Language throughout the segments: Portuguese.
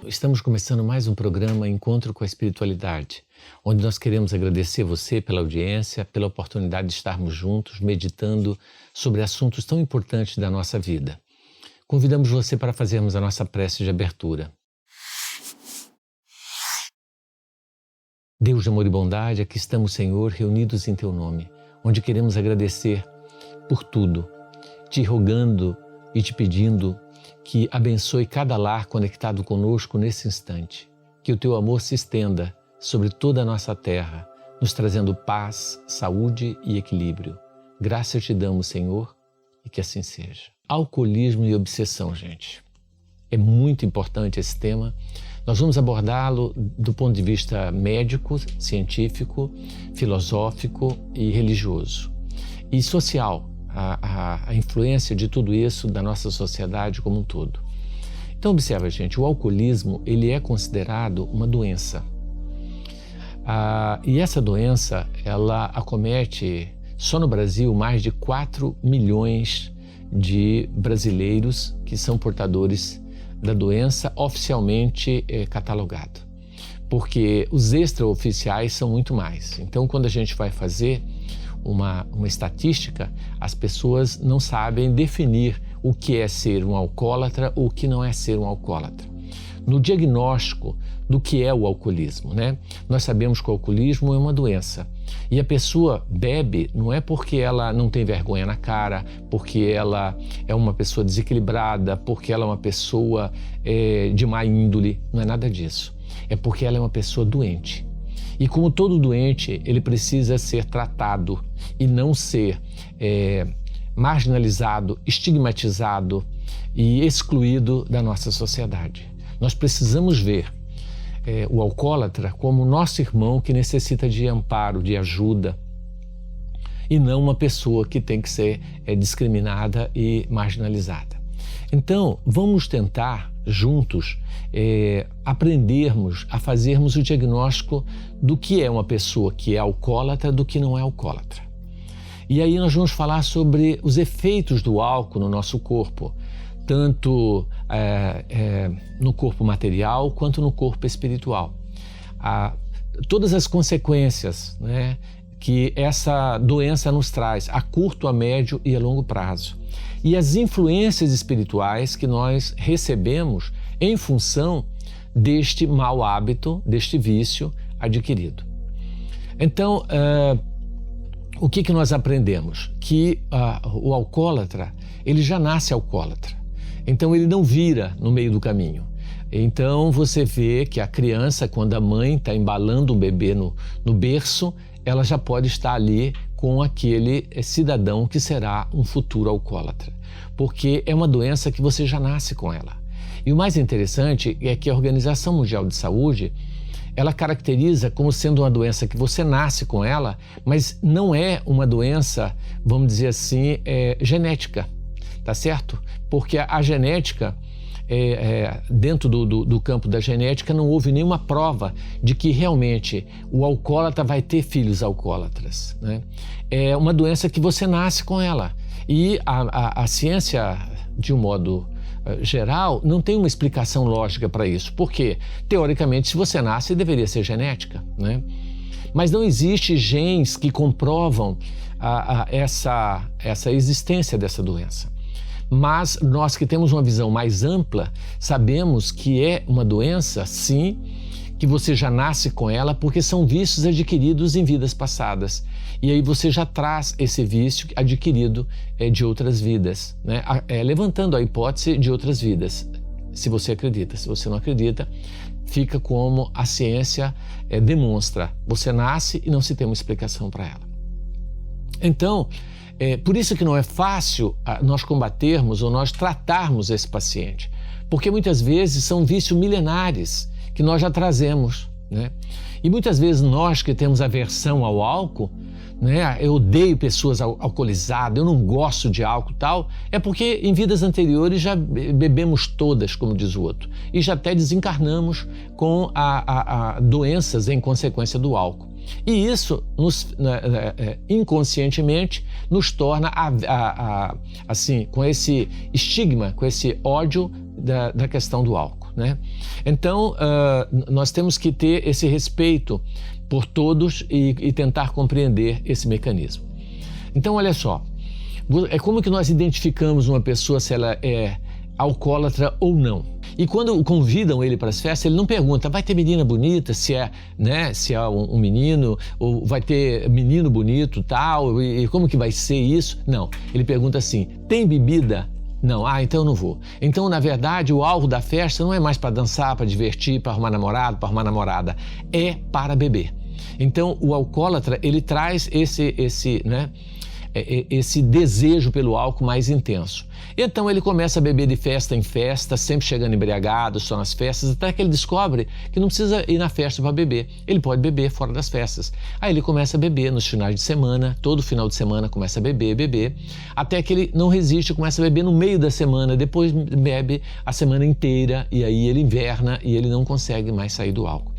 Estamos começando mais um programa Encontro com a Espiritualidade, onde nós queremos agradecer você pela audiência, pela oportunidade de estarmos juntos, meditando sobre assuntos tão importantes da nossa vida. Convidamos você para fazermos a nossa prece de abertura. Deus de amor e bondade, aqui estamos, Senhor, reunidos em Teu nome, onde queremos agradecer por tudo, te rogando e te pedindo que abençoe cada lar conectado conosco nesse instante. Que o Teu amor se estenda sobre toda a nossa terra, nos trazendo paz, saúde e equilíbrio. Graças te damos, Senhor, e que assim seja. Alcoolismo e obsessão, gente. É muito importante esse tema. Nós vamos abordá-lo do ponto de vista médico, científico, filosófico e religioso. E social. A influência de tudo isso da nossa sociedade como um todo. Então observa, gente, o alcoolismo ele é considerado uma doença. E essa doença, ela acomete só no Brasil mais de 4 milhões de brasileiros que são portadores da doença oficialmente catalogado. Porque os extraoficiais são muito mais. Então quando a gente vai fazer uma estatística, as pessoas não sabem definir o que é ser um alcoólatra ou o que não é ser um alcoólatra. No diagnóstico do que é o alcoolismo, né? Nós sabemos que o alcoolismo é uma doença e a pessoa bebe não é porque ela não tem vergonha na cara, porque ela é uma pessoa desequilibrada, porque ela é uma pessoa de má índole, não é nada disso. É porque ela é uma pessoa doente. E como todo doente, ele precisa ser tratado e não ser marginalizado, estigmatizado e excluído da nossa sociedade. Nós precisamos ver o alcoólatra como nosso irmão que necessita de amparo, de ajuda, e não uma pessoa que tem que ser discriminada e marginalizada. Então, vamos tentar juntos aprendermos a fazermos o diagnóstico do que é uma pessoa que é alcoólatra, do que não é alcoólatra. E aí nós vamos falar sobre os efeitos do álcool no nosso corpo, tanto no corpo material quanto no corpo espiritual. Todas as consequências, né, que essa doença nos traz a curto, a médio e a longo prazo. E as influências espirituais que nós recebemos em função deste mau hábito, deste vício adquirido. Então, o que nós aprendemos? Que o alcoólatra, ele já nasce alcoólatra. Então, ele não vira no meio do caminho. Então, você vê que a criança, quando a mãe está embalando o bebê no berço, ela já pode estar ali com aquele cidadão que será um futuro alcoólatra. Porque é uma doença que você já nasce com ela. E o mais interessante é que a Organização Mundial de Saúde, ela caracteriza como sendo uma doença que você nasce com ela, mas não é uma doença, vamos dizer assim, genética, tá certo? Porque a genética, dentro do campo da genética, não houve nenhuma prova de que realmente o alcoólatra vai ter filhos alcoólatras, né? É uma doença que você nasce com ela. E a ciência, de um modo geral, não tem uma explicação lógica para isso. Porque, teoricamente, se você nasce, deveria ser genética, né? Mas não existe genes que comprovam essa existência dessa doença. Mas nós que temos uma visão mais ampla, sabemos que é uma doença, sim, que você já nasce com ela, porque são vícios adquiridos em vidas passadas. E aí você já traz esse vício adquirido de outras vidas, né? Levantando a hipótese de outras vidas, se você acredita. Se você não acredita, fica como a ciência demonstra. Você nasce e não se tem uma explicação para ela. Então, por isso que não é fácil nós combatermos ou nós tratarmos esse paciente, porque muitas vezes são vícios milenares que nós já trazemos, né? E muitas vezes nós que temos aversão ao álcool, né? Eu odeio pessoas alcoolizadas, eu não gosto de álcool e tal, é porque em vidas anteriores já bebemos todas, como diz o outro, e já até desencarnamos com doenças em consequência do álcool. E isso, inconscientemente, nos torna, assim, com esse estigma, com esse ódio da questão do álcool, né? Então, nós temos que ter esse respeito por todos e tentar compreender esse mecanismo. Então, olha só, é como que nós identificamos uma pessoa se ela é alcoólatra ou não. E quando convidam ele para as festas, ele não pergunta, vai ter menina bonita, se é um menino, ou vai ter menino bonito, tal, e como que vai ser isso? Não, ele pergunta assim, tem bebida? Não, então eu não vou. Então, na verdade, o alvo da festa não é mais para dançar, para divertir, para arrumar namorado, para arrumar namorada, é para beber. Então, o alcoólatra, ele traz esse desejo pelo álcool mais intenso. Então ele começa a beber de festa em festa, sempre chegando embriagado, só nas festas, até que ele descobre que não precisa ir na festa para beber. Ele pode beber fora das festas. Aí ele começa a beber nos finais de semana, todo final de semana começa a beber, até que ele não resiste, começa a beber no meio da semana, depois bebe a semana inteira e aí ele inverna e ele não consegue mais sair do álcool.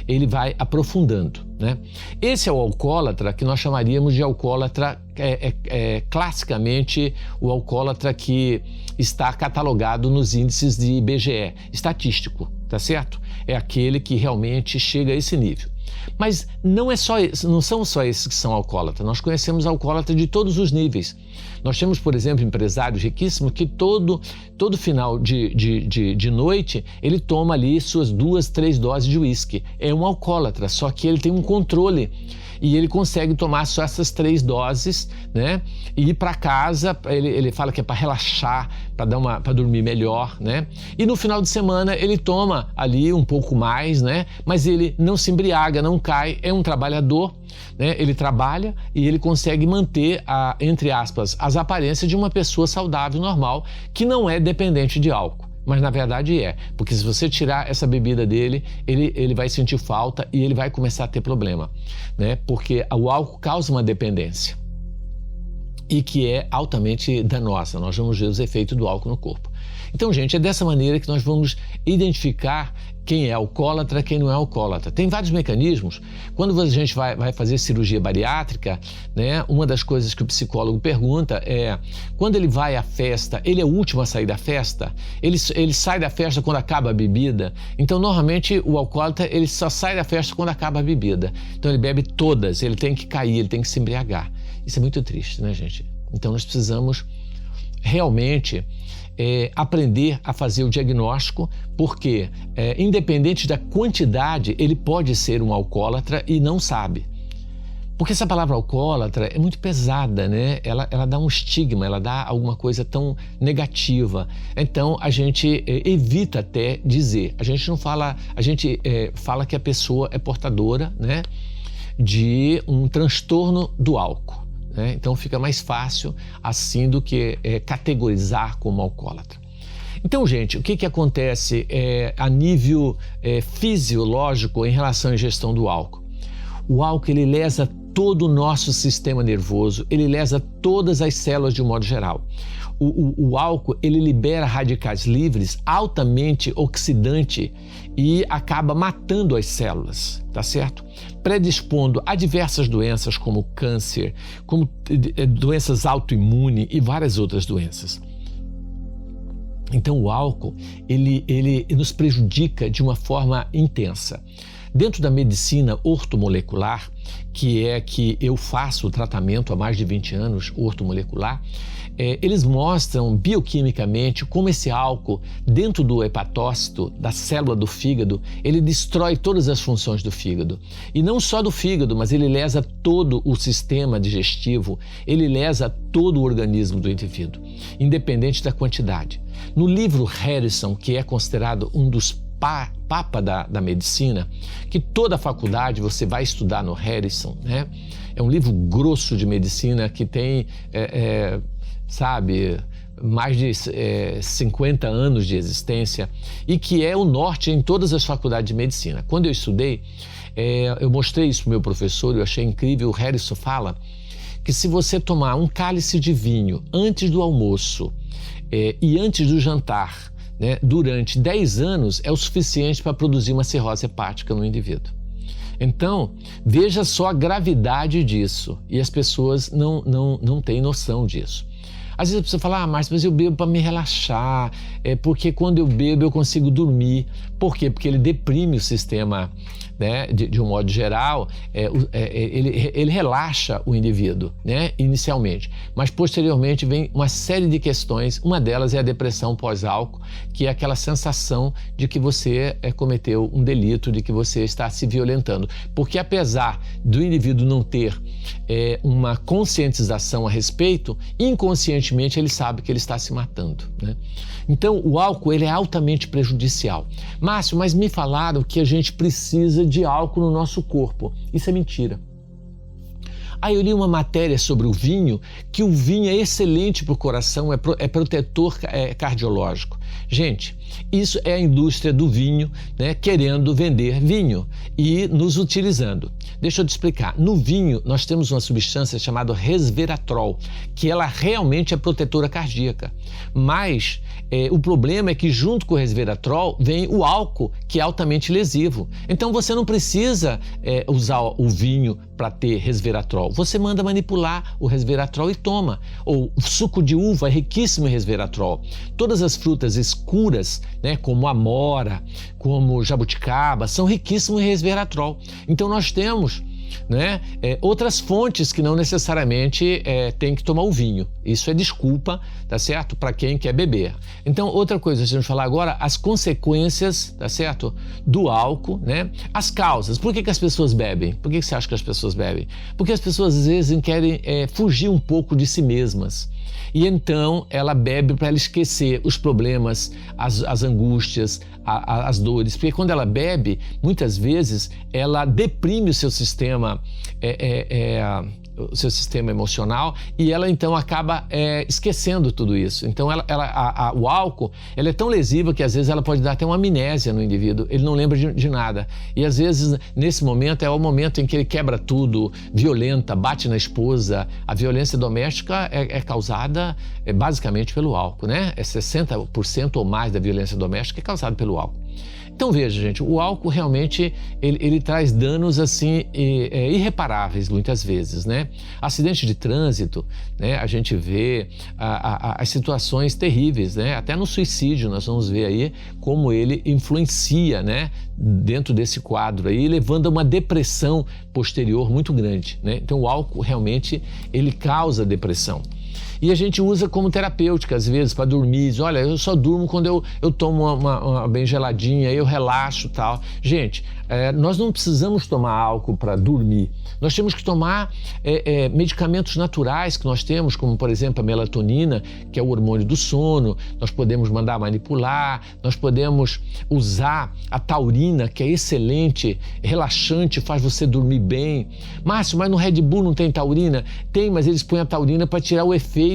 Ele vai aprofundando, né? Esse é o alcoólatra que nós chamaríamos de alcoólatra, classicamente o alcoólatra que está catalogado nos índices de IBGE, estatístico, tá certo? É aquele que realmente chega a esse nível. Mas não são só esses que são alcoólatras, nós conhecemos alcoólatra de todos os níveis. Nós temos, por exemplo, empresários riquíssimos que todo final de noite ele toma ali suas 2, 3 doses de uísque. É um alcoólatra, só que ele tem um controle e ele consegue tomar só essas 3 doses, né? E ir para casa, ele fala que é para relaxar, para dormir melhor, né? E no final de semana ele toma ali um pouco mais, né? Mas ele não se embriaga, não cai, é um trabalhador, né? Ele trabalha e ele consegue manter, entre aspas, as aparências de uma pessoa saudável, normal, que não é dependente de álcool. Mas na verdade porque se você tirar essa bebida dele, ele vai sentir falta e ele vai começar a ter problema, né? Porque o álcool causa uma dependência e que é altamente danosa. Nós vamos ver os efeitos do álcool no corpo. Então, gente, é dessa maneira que nós vamos identificar quem é alcoólatra, quem não é alcoólatra. Tem vários mecanismos. Quando a gente vai fazer cirurgia bariátrica, né, uma das coisas que o psicólogo pergunta é, quando ele vai à festa, ele é o último a sair da festa? Ele sai da festa quando acaba a bebida? Então, normalmente, o alcoólatra, ele só sai da festa quando acaba a bebida. Então, ele bebe todas, ele tem que cair, ele tem que se embriagar. Isso é muito triste, né, gente? Então, nós precisamos realmente aprender a fazer o diagnóstico, porque independente da quantidade, ele pode ser um alcoólatra e não sabe. Porque essa palavra alcoólatra é muito pesada, né? Ela dá um estigma, ela dá alguma coisa tão negativa. Então a gente evita até dizer. A gente não fala, a gente fala que a pessoa é portadora, né, de um transtorno do álcool. Então fica mais fácil assim do que categorizar como alcoólatra. Então, gente, o que acontece a nível fisiológico em relação à ingestão do álcool? O álcool ele lesa todo o nosso sistema nervoso, ele lesa todas as células de um modo geral. O álcool ele libera radicais livres altamente oxidante e acaba matando as células, tá certo? Predispondo a diversas doenças como câncer, como doenças autoimunes e várias outras doenças. Então o álcool ele nos prejudica de uma forma intensa. Dentro da medicina ortomolecular, que eu faço o tratamento há mais de 20 anos, ortomolecular, eles mostram bioquimicamente como esse álcool, dentro do hepatócito, da célula do fígado, ele destrói todas as funções do fígado. E não só do fígado, mas ele lesa todo o sistema digestivo, ele lesa todo o organismo do indivíduo, independente da quantidade. No livro Harrison, que é considerado um dos papa da medicina, que toda a faculdade você vai estudar no Harrison, né? É um livro grosso de medicina que tem, mais de 50 anos de existência e que é o norte em todas as faculdades de medicina. Quando eu estudei, eu mostrei isso para o meu professor, eu achei incrível. O Harrison fala que se você tomar um cálice de vinho antes do almoço e antes do jantar, né, durante 10 anos é o suficiente para produzir uma cirrose hepática no indivíduo. Então, veja só a gravidade disso, e as pessoas não têm noção disso. Às vezes a pessoa fala, Márcio, mas eu bebo para me relaxar, porque quando eu bebo eu consigo dormir. Por quê? Porque ele deprime o sistema, né, de um modo geral, ele relaxa o indivíduo, né, inicialmente. Mas posteriormente vem uma série de questões, uma delas é a depressão pós-álcool, que é aquela sensação de que você cometeu um delito, de que você está se violentando. Porque apesar do indivíduo não ter uma conscientização a respeito, inconscientemente ele sabe que ele está se matando, né? Então o álcool ele é altamente prejudicial. Márcio, mas me falaram que a gente precisa de álcool no nosso corpo. Isso é mentira. Aí eu li uma matéria sobre o vinho, que o vinho é excelente para o coração, é protetor cardiológico. Gente, isso é a indústria do vinho, né, querendo vender vinho e nos utilizando. Deixa eu te explicar. No vinho, nós temos uma substância chamada resveratrol, que ela realmente é protetora cardíaca. Mas o problema é que junto com o resveratrol vem o álcool, que é altamente lesivo. Então você não precisa usar o vinho para ter resveratrol. Você manda manipular o resveratrol e toma. Ou o suco de uva é riquíssimo em resveratrol. Todas as frutas escuras, né, como amora, como jabuticaba, são riquíssimos em resveratrol. Então nós temos, né, outras fontes que não necessariamente tem que tomar o vinho. Isso é desculpa, tá certo? Para quem quer beber. Então, outra coisa, a gente falar agora, as consequências, tá certo? Do álcool, né? As causas. Por que as pessoas bebem? Por que você acha que as pessoas bebem? Porque as pessoas às vezes querem fugir um pouco de si mesmas. E então ela bebe para ela esquecer os problemas, as angústias, as dores. Porque quando ela bebe, muitas vezes ela deprime o seu sistema emocional e ela então acaba esquecendo tudo isso. Então o álcool é tão lesiva que às vezes ela pode dar até uma amnésia no indivíduo, ele não lembra de nada. E às vezes nesse momento é o momento em que ele quebra tudo, violenta, bate na esposa. A violência doméstica é causada basicamente pelo álcool, né? 60% ou mais da violência doméstica é causada pelo álcool. Então veja, gente, o álcool realmente ele traz danos assim irreparáveis muitas vezes, né? Acidente de trânsito, né? A gente vê as situações terríveis, né? Até no suicídio nós vamos ver aí como ele influencia, né? Dentro desse quadro aí, levando a uma depressão posterior muito grande, né? Então o álcool realmente ele causa depressão. E a gente usa como terapêutica, às vezes, para dormir. Diz, olha, eu só durmo quando eu tomo uma bem geladinha, eu relaxo e tal. Gente, nós não precisamos tomar álcool para dormir. Nós temos que tomar medicamentos naturais que nós temos, como, por exemplo, a melatonina, que é o hormônio do sono. Nós podemos mandar manipular, nós podemos usar a taurina, que é excelente, relaxante, faz você dormir bem. Márcio, mas no Red Bull não tem taurina? Tem, mas eles põem a taurina para tirar o efeito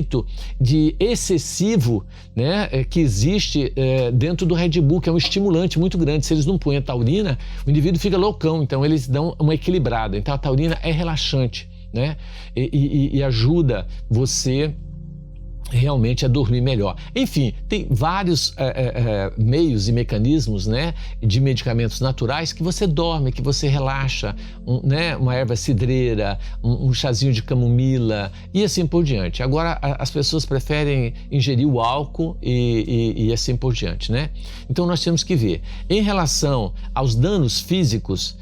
de excessivo, né, que existe dentro do Red Bull, que é um estimulante muito grande. Se eles não põem a taurina, o indivíduo fica loucão, então eles dão uma equilibrada. Então a taurina é relaxante, né, e ajuda você realmente a dormir melhor. Enfim, tem vários meios e mecanismos, né, de medicamentos naturais que você dorme, que você relaxa, né, uma erva cidreira, um chazinho de camomila e assim por diante. Agora, as pessoas preferem ingerir o álcool e assim por diante, né? Então, nós temos que ver. Em relação aos danos físicos,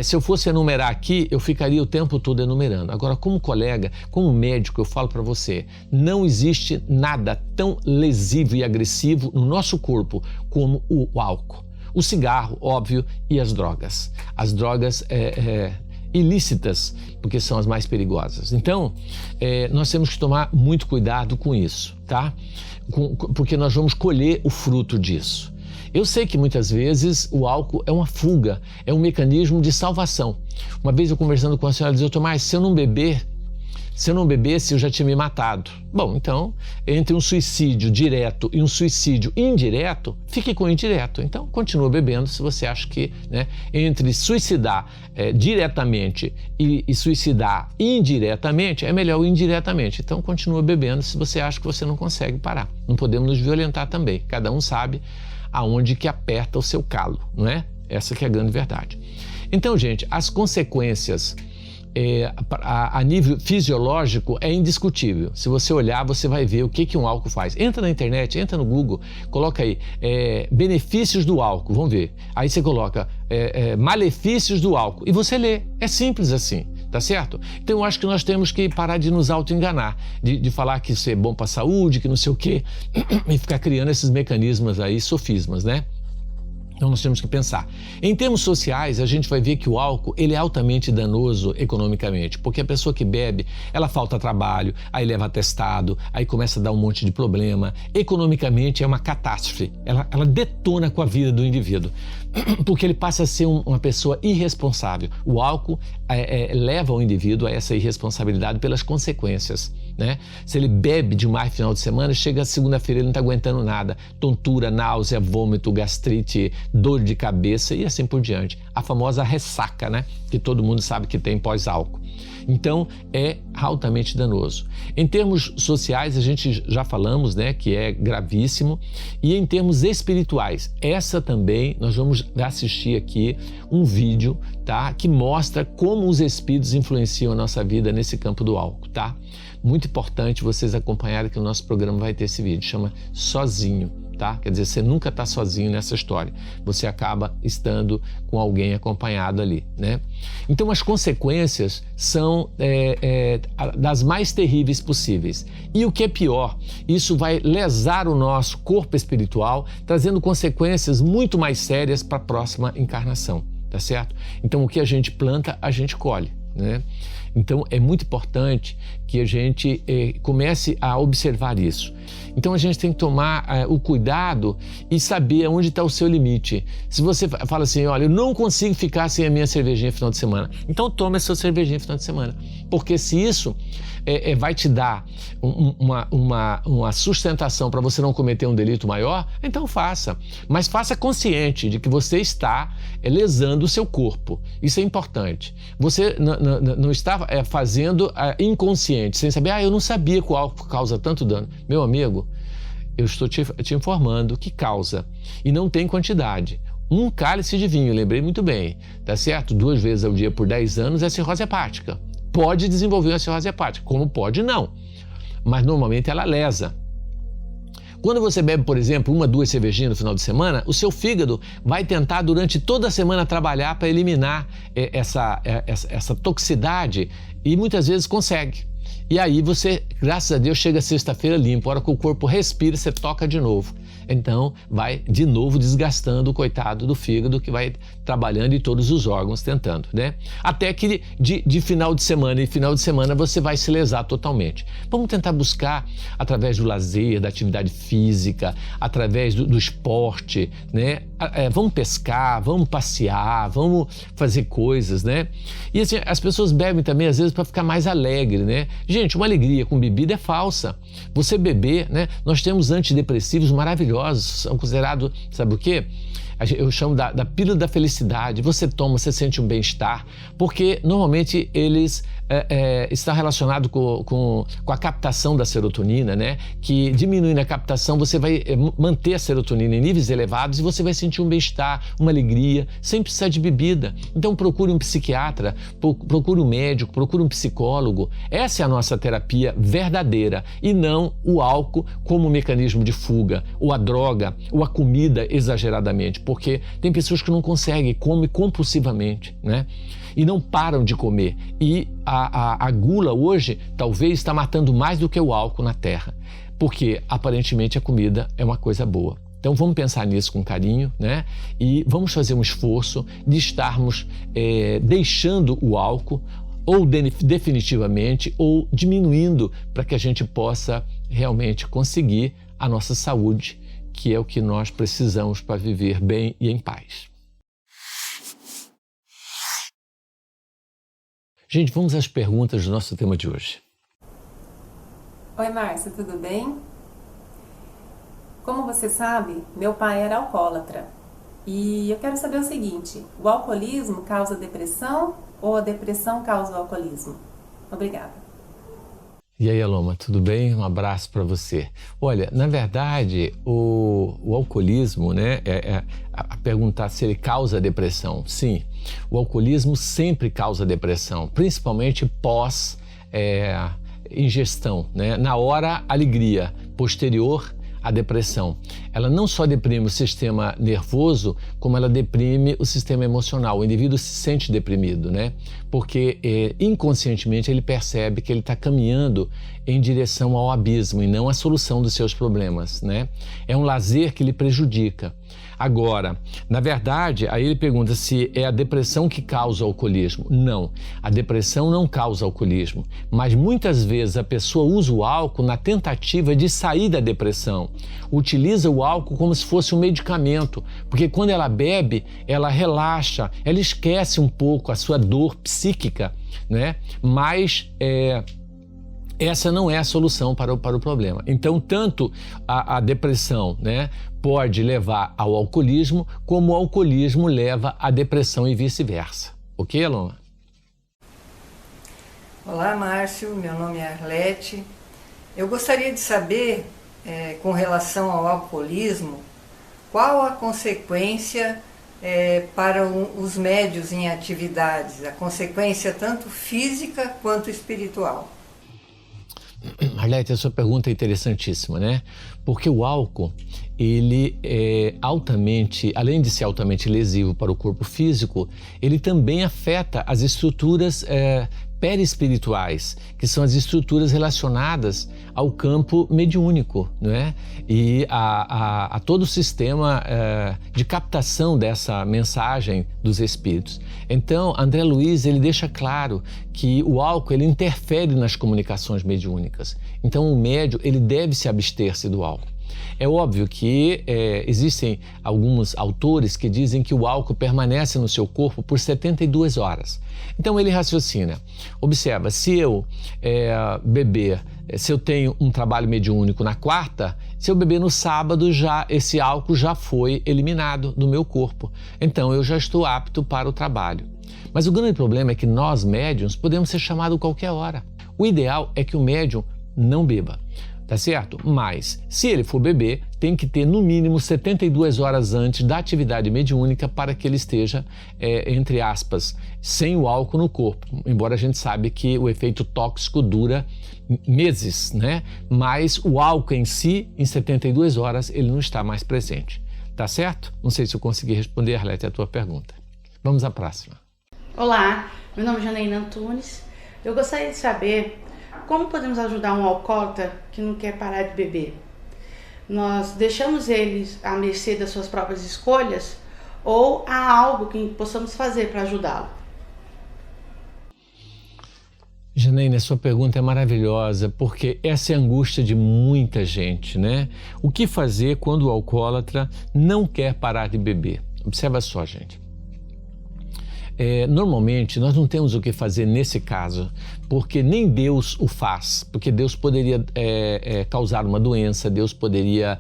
se eu fosse enumerar aqui, eu ficaria o tempo todo enumerando. Agora, como colega, como médico, eu falo para você, não existe nada tão lesivo e agressivo no nosso corpo como o álcool. O cigarro, óbvio, e as drogas. As drogas ilícitas, porque são as mais perigosas. Então, nós temos que tomar muito cuidado com isso, tá? Porque nós vamos colher o fruto disso. Eu sei que muitas vezes o álcool é uma fuga, é um mecanismo de salvação. Uma vez eu conversando com a senhora, ela dizia, Tomás, se eu não bebesse, eu já tinha me matado. Bom, então, entre um suicídio direto e um suicídio indireto, fique com o indireto. Então, continua bebendo se você acha que, né, entre suicidar diretamente e suicidar indiretamente, é melhor o indiretamente. Então, continua bebendo se você acha que você não consegue parar. Não podemos nos violentar também. Cada um sabe aonde que aperta o seu calo, não é? Essa que é a grande verdade. Então, gente, as consequências a nível fisiológico é indiscutível. Se você olhar, você vai ver o que um álcool faz. Entra na internet, entra no Google, coloca aí benefícios do álcool, vamos ver. Aí você coloca malefícios do álcool e você lê. É simples assim, tá certo? Então eu acho que nós temos que parar de nos auto-enganar, de falar que isso é bom para a saúde, que não sei o quê, e ficar criando esses mecanismos aí, sofismas, né? Então nós temos que pensar. Em termos sociais, a gente vai ver que o álcool ele é altamente danoso economicamente, porque a pessoa que bebe, ela falta trabalho, aí leva atestado, aí começa a dar um monte de problema. Economicamente é uma catástrofe, ela detona com a vida do indivíduo, porque ele passa a ser uma pessoa irresponsável. O álcool leva o indivíduo a essa irresponsabilidade pelas consequências, né? Se ele bebe demais no final de semana, chega segunda-feira ele não está aguentando nada, tontura, náusea, vômito, gastrite, dor de cabeça e assim por diante. A famosa ressaca, né? Que todo mundo sabe que tem pós-álcool. Então, é altamente danoso. Em termos sociais, a gente já falamos, né, que é gravíssimo. E em termos espirituais, essa também, nós vamos assistir aqui um vídeo, tá, que mostra como os espíritos influenciam a nossa vida nesse campo do álcool, tá? Muito importante vocês acompanharem que o nosso programa vai ter esse vídeo, chama Sozinho. Tá? Quer dizer, você nunca está sozinho nessa história, você acaba estando com alguém acompanhado ali, né? Então as consequências são das mais terríveis possíveis. E o que é pior, isso vai lesar o nosso corpo espiritual, trazendo consequências muito mais sérias para a próxima encarnação, tá certo? Então o que a gente planta, a gente colhe, né? Então é muito importante que a gente comece a observar isso. Então a gente tem que tomar o cuidado e saber onde está o seu limite. Se você fala assim, olha, eu não consigo ficar sem a minha cervejinha no final de semana, então toma a sua cervejinha no final de semana. Porque se isso vai te dar uma sustentação para você não cometer um delito maior, então faça. Mas faça consciente de que você está lesando o seu corpo. Isso é importante. Você não está fazendo inconsciente, sem saber, eu não sabia que o álcool causa tanto dano. Meu amigo, eu estou te informando que causa e não tem quantidade. Um cálice de vinho, lembrei muito bem, tá certo? 2 vezes ao dia por 10 anos é cirrose hepática. Pode desenvolver uma cirrose hepática, como pode não, mas normalmente ela lesa. Quando você bebe, por exemplo, 1, 2 cervejinhas no final de semana, o seu fígado vai tentar durante toda a semana trabalhar para eliminar essa toxicidade e muitas vezes consegue. E aí você, graças a Deus, chega sexta-feira limpo, a hora que o corpo respira, você toca de novo. Então vai de novo desgastando o coitado do fígado que vai trabalhando em todos os órgãos tentando, né? Até que de final de semana em final de semana você vai se lesar totalmente. Vamos tentar buscar através do lazer, da atividade física, através do esporte, né? Vamos pescar, vamos passear, vamos fazer coisas, né? E assim, as pessoas bebem também às vezes para ficar mais alegre, né? Gente, uma alegria com bebida é falsa. Você beber, né? Nós temos antidepressivos maravilhosos, são considerados, sabe o quê? Eu chamo da pílula da felicidade. Você toma, você sente um bem-estar, porque normalmente eles estão relacionados com a captação da serotonina, né? Que diminuindo a captação, você vai manter a serotonina em níveis elevados e você vai sentir um bem-estar, uma alegria, sem precisar de bebida. Então procure um psiquiatra, procure um médico, procure um psicólogo. Essa é a nossa terapia verdadeira e não o álcool como mecanismo de fuga, ou a droga, ou a comida exageradamente. Porque tem pessoas que não conseguem, comem compulsivamente, né? E não param de comer. E a gula hoje talvez está matando mais do que o álcool na Terra, porque aparentemente a comida é uma coisa boa. Então vamos pensar nisso com carinho, né? E vamos fazer um esforço de estarmos deixando o álcool, ou definitivamente, ou diminuindo, para que a gente possa realmente conseguir a nossa saúde, que é o que nós precisamos para viver bem e em paz. Gente, vamos às perguntas do nosso tema de hoje. Oi, Márcia, tudo bem? Como você sabe, meu pai era alcoólatra. E eu quero saber o seguinte, o alcoolismo causa depressão ou a depressão causa o alcoolismo? Obrigada. E aí, Aloma, tudo bem? Um abraço para você. Olha, na verdade, o alcoolismo, né, a perguntar se ele causa depressão. Sim, o alcoolismo sempre causa depressão, principalmente pós ingestão, né? Na hora, alegria, posterior, a depressão. Ela não só deprime o sistema nervoso, como ela deprime o sistema emocional. O indivíduo se sente deprimido, né? Porque inconscientemente ele percebe que ele está caminhando em direção ao abismo e não à solução dos seus problemas, né? É um lazer que lhe prejudica. Agora, na verdade, aí ele pergunta se é a depressão que causa o alcoolismo. Não, a depressão não causa alcoolismo, mas muitas vezes a pessoa usa o álcool na tentativa de sair da depressão. Utiliza o álcool como se fosse um medicamento, porque quando ela bebe, ela relaxa, ela esquece um pouco a sua dor psíquica, né? Mas essa não é a solução para o problema. Então, tanto a depressão, né, pode levar ao alcoolismo, como o alcoolismo leva à depressão e vice-versa. Ok, Aloma? Olá, Márcio. Meu nome é Arlete. Eu gostaria de saber, com relação ao alcoolismo, qual a consequência para os médios em atividades, a consequência tanto física quanto espiritual. Arlete, a sua pergunta é interessantíssima, né? Porque o álcool, ele é altamente, além de ser altamente lesivo para o corpo físico, ele também afeta as estruturas perispirituais, que são as estruturas relacionadas ao campo mediúnico, né? E a todo o sistema de captação dessa mensagem dos espíritos. Então, André Luiz, ele deixa claro que o álcool, ele interfere nas comunicações mediúnicas. Então, o médium, ele deve se abster-se do álcool. É óbvio que existem alguns autores que dizem que o álcool permanece no seu corpo por 72 horas. Então ele raciocina, observa, se eu beber, se eu tenho um trabalho mediúnico na quarta, se eu beber no sábado, esse álcool já foi eliminado do meu corpo. Então eu já estou apto para o trabalho. Mas o grande problema é que nós médiuns podemos ser chamados a qualquer hora. O ideal é que o médium não beba. Tá certo? Mas, se ele for beber, tem que ter no mínimo 72 horas antes da atividade mediúnica para que ele esteja, entre aspas, sem o álcool no corpo. Embora a gente saiba que o efeito tóxico dura meses, né? Mas o álcool em si, em 72 horas, ele não está mais presente. Tá certo? Não sei se eu consegui responder, Arlete, a tua pergunta. Vamos à próxima. Olá, meu nome é Janaína Antunes. Eu gostaria de saber como podemos ajudar um alcoólatra que não quer parar de beber? Nós deixamos eles à mercê das suas próprias escolhas ou há algo que possamos fazer para ajudá-lo? Janaína, sua pergunta é maravilhosa, porque essa é a angústia de muita gente, né? O que fazer quando o alcoólatra não quer parar de beber? Observa só, gente. Normalmente nós não temos o que fazer nesse caso, porque nem Deus o faz, porque Deus poderia causar uma doença, Deus poderia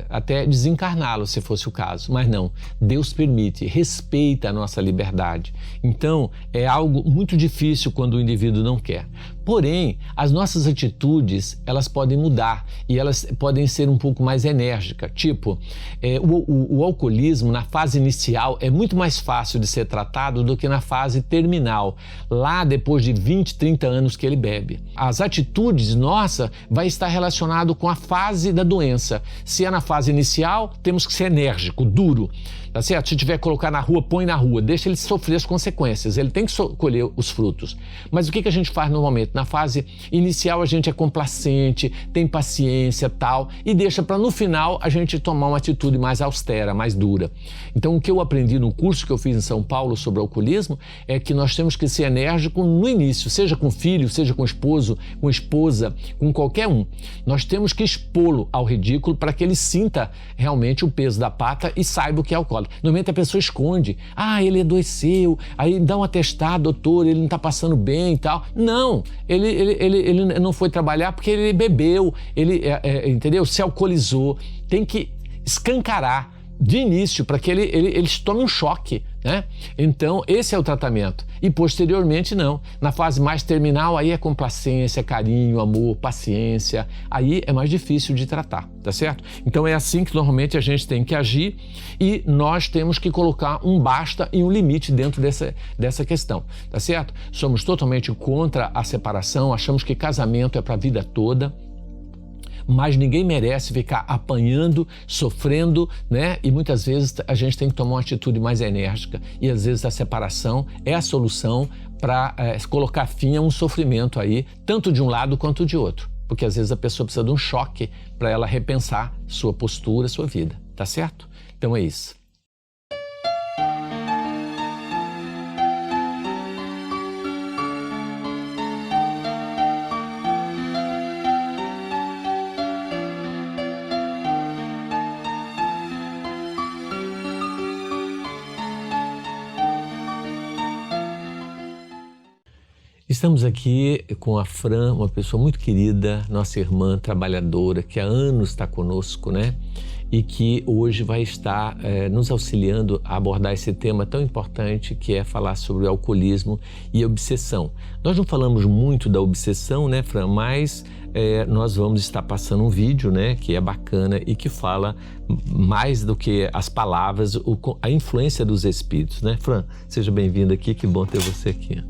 até desencarná-lo se fosse o caso, mas não, Deus permite, respeita a nossa liberdade. Então é algo muito difícil quando o indivíduo não quer. Porém, as nossas atitudes, elas podem mudar e elas podem ser um pouco mais enérgicas. Tipo, o alcoolismo na fase inicial é muito mais fácil de ser tratado do que na fase terminal, lá depois de 20, 30 anos que ele bebe. As atitudes nossas vai estar relacionado com a fase da doença. Se é na fase inicial, temos que ser enérgico, duro. Tá certo? Se tiver que colocar na rua, põe na rua, deixa ele sofrer as consequências, ele tem que colher os frutos. Mas o que a gente faz normalmente? Na fase inicial a gente é complacente, tem paciência tal, e deixa para no final a gente tomar uma atitude mais austera, mais dura. Então o que eu aprendi no curso que eu fiz em São Paulo sobre alcoolismo é que nós temos que ser enérgicos no início, seja com filho, seja com esposo, com esposa, com qualquer um. Nós temos que expô-lo ao ridículo para que ele sinta realmente o peso da pata e saiba o que é alcoólico. Normalmente a pessoa esconde, ele adoeceu, aí dá um atestado, doutor, ele não está passando bem e tal. Não, ele não foi trabalhar porque ele bebeu, entendeu? Se alcoolizou. Tem que escancarar de início para que eles tomem um choque, né? Então, esse é o tratamento. E posteriormente, não. Na fase mais terminal, aí é complacência, carinho, amor, paciência. Aí é mais difícil de tratar, tá certo? Então, é assim que normalmente a gente tem que agir e nós temos que colocar um basta e um limite dentro dessa questão, tá certo? Somos totalmente contra a separação, achamos que casamento é para a vida toda. Mas ninguém merece ficar apanhando, sofrendo, né? E muitas vezes a gente tem que tomar uma atitude mais enérgica. E às vezes a separação é a solução para colocar fim a um sofrimento aí, tanto de um lado quanto de outro. Porque às vezes a pessoa precisa de um choque para ela repensar sua postura, sua vida, tá certo? Então é isso. Estamos aqui com a Fran, uma pessoa muito querida, nossa irmã trabalhadora, que há anos está conosco, né? E que hoje vai estar nos auxiliando a abordar esse tema tão importante que é falar sobre o alcoolismo e a obsessão. Nós não falamos muito da obsessão, né, Fran? Mas nós vamos estar passando um vídeo, né, que é bacana e que fala mais do que as palavras, a influência dos espíritos, né? Fran, seja bem-vinda aqui, que bom ter você aqui.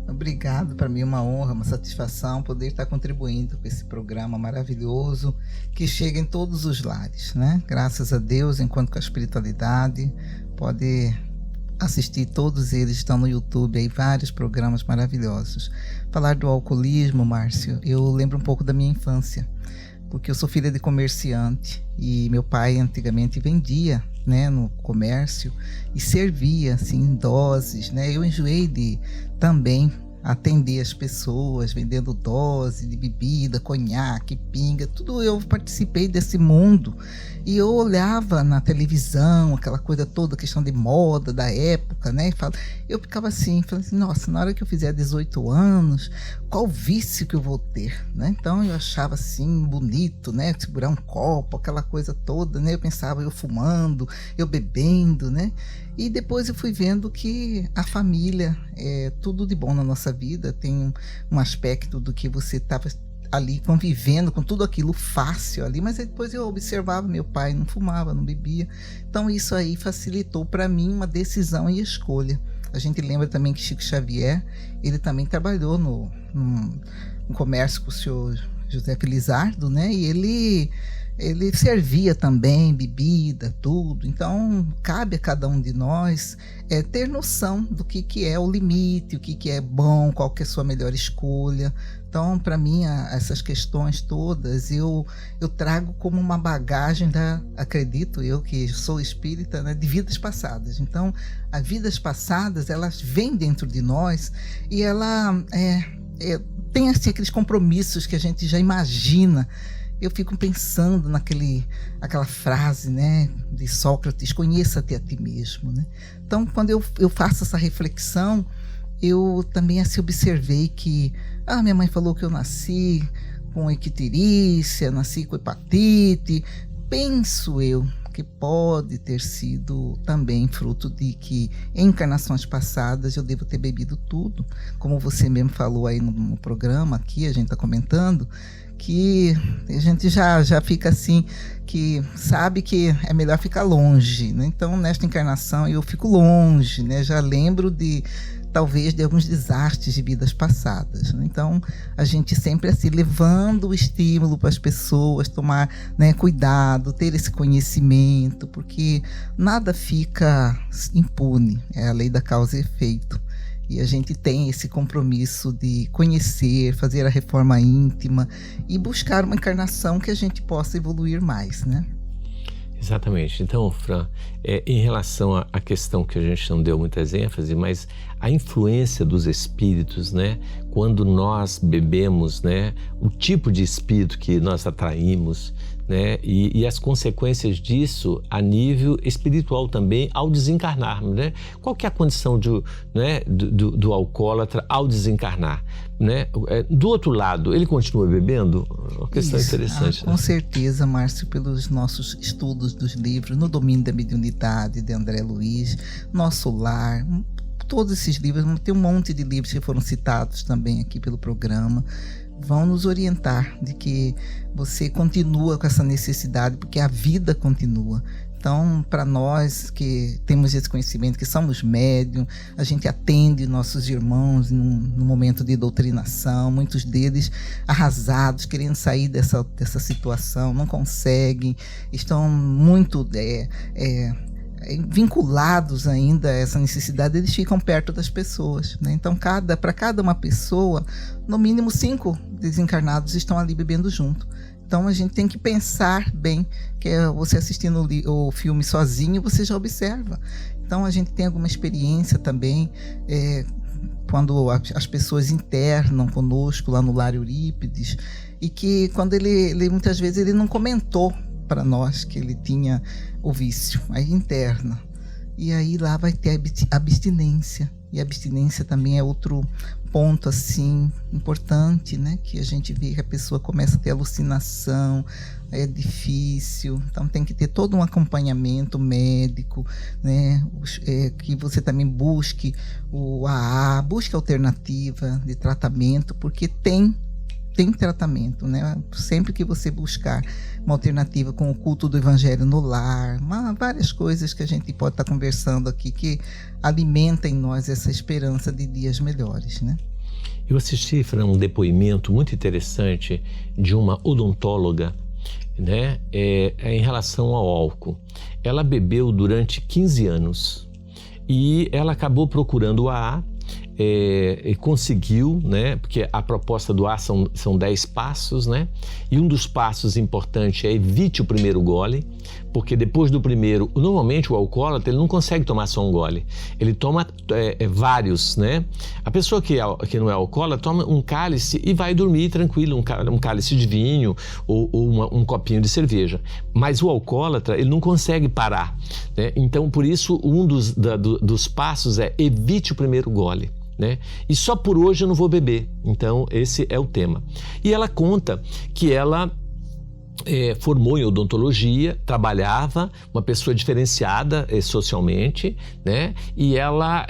Obrigado, para mim é uma honra, uma satisfação poder estar contribuindo com esse programa maravilhoso que chega em todos os lares, né? Graças a Deus, enquanto com a espiritualidade, pode assistir, todos eles estão no YouTube, aí vários programas maravilhosos. Falar do alcoolismo, Márcio, eu lembro um pouco da minha infância, porque eu sou filha de comerciante e meu pai antigamente vendia, né, no comércio e servia assim em doses, né? Eu enjoei de também atender as pessoas vendendo dose de bebida, conhaque, pinga, tudo. Eu participei desse mundo e eu olhava na televisão aquela coisa toda, questão de moda da época, né? Eu ficava assim, falando assim, nossa, na hora que eu fizer 18 anos, qual vício que eu vou ter, né? Então eu achava assim bonito, né? Segurar um copo, aquela coisa toda, né? Eu pensava eu fumando, eu bebendo, né? E depois eu fui vendo que a família é tudo de bom na nossa vida, tem um aspecto do que você estava ali convivendo com tudo aquilo fácil ali, mas depois eu observava, meu pai não fumava, não bebia, então isso aí facilitou para mim uma decisão e escolha. A gente lembra também que Chico Xavier, ele também trabalhou no comércio com o senhor José Felizardo, né? E ele servia também bebida, tudo. Então, cabe a cada um de nós ter noção do que é o limite, o que é bom, qual que é a sua melhor escolha. Então, para mim, essas questões todas, eu trago como uma bagagem acredito eu que sou espírita, né, de vidas passadas. Então, as vidas passadas, elas vêm dentro de nós e ela tem assim, aqueles compromissos que a gente já imagina. Eu fico pensando aquela frase, né, de Sócrates, conheça-te a ti mesmo, né? Então, quando eu faço essa reflexão, eu também assim observei que minha mãe falou que eu nasci com icterícia, nasci com hepatite. Penso eu que pode ter sido também fruto de que em encarnações passadas eu devo ter bebido tudo, como você mesmo falou aí no programa aqui, a gente está comentando, que a gente já fica assim, que sabe que é melhor ficar longe, né? Então, nesta encarnação eu fico longe, né? Já lembro talvez de alguns desastres de vidas passadas, né? Então, a gente sempre assim, levando o estímulo para as pessoas tomar, né, cuidado, ter esse conhecimento, porque nada fica impune, é a lei da causa e efeito. E a gente tem esse compromisso de conhecer, fazer a reforma íntima e buscar uma encarnação que a gente possa evoluir mais, né? Exatamente. Então, Fran, em relação à questão que a gente não deu muitas ênfase, mas a influência dos espíritos, né? quando nós bebemos, né, o tipo de espírito que nós atraímos, né, e as consequências disso a nível espiritual também ao desencarnarmos, né? Qual que é a condição do alcoólatra ao desencarnar, né? Do outro lado, ele continua bebendo? Uma questão interessante. Com certeza, Márcio, pelos nossos estudos dos livros, No Domínio da Mediunidade, de André Luiz, Nosso Lar, todos esses livros, tem um monte de livros que foram citados também aqui pelo programa, vão nos orientar de que você continua com essa necessidade, porque a vida continua. Então, para nós que temos esse conhecimento, que somos médium, a gente atende nossos irmãos no momento de doutrinação, muitos deles arrasados, querendo sair dessa situação, não conseguem, estão muito vinculados ainda a essa necessidade, eles ficam perto das pessoas, né? Então, para cada uma pessoa, no mínimo 5 desencarnados estão ali bebendo junto. Então, a gente tem que pensar bem, que você assistindo o filme sozinho, você já observa. Então, a gente tem alguma experiência também, quando as pessoas internam conosco lá no Lar Eurípides, e que quando ele muitas vezes ele não comentou para nós que ele tinha o vício, aí interna. E aí lá vai ter abstinência. E a abstinência também é outro ponto assim importante, né? Que a gente vê que a pessoa começa a ter alucinação, é difícil, então tem que ter todo um acompanhamento médico, né? Que você também busque o AA, busque alternativa de tratamento, porque tem tratamento, né? Sempre que você buscar uma alternativa com o culto do Evangelho no lar, várias coisas que a gente pode estar conversando aqui que alimenta em nós essa esperança de dias melhores, né? Eu assisti, Fran, um depoimento muito interessante de uma odontóloga, né? Em relação ao álcool. Ela bebeu durante 15 anos e ela acabou procurando o AA, e conseguiu, né? Porque a proposta do AA são 10 passos, né? E um dos passos importantes é evite o primeiro gole, porque depois do primeiro, normalmente o alcoólatra ele não consegue tomar só um gole, ele toma vários, né? A pessoa que não é alcoólatra toma um cálice e vai dormir tranquilo, um cálice de vinho ou um copinho de cerveja. Mas o alcoólatra ele não consegue parar, né? Então por isso um dos passos é evite o primeiro gole, né? E só por hoje eu não vou beber. Então esse é o tema. E ela conta que ela formou em odontologia, trabalhava, uma pessoa diferenciada socialmente, né? E ela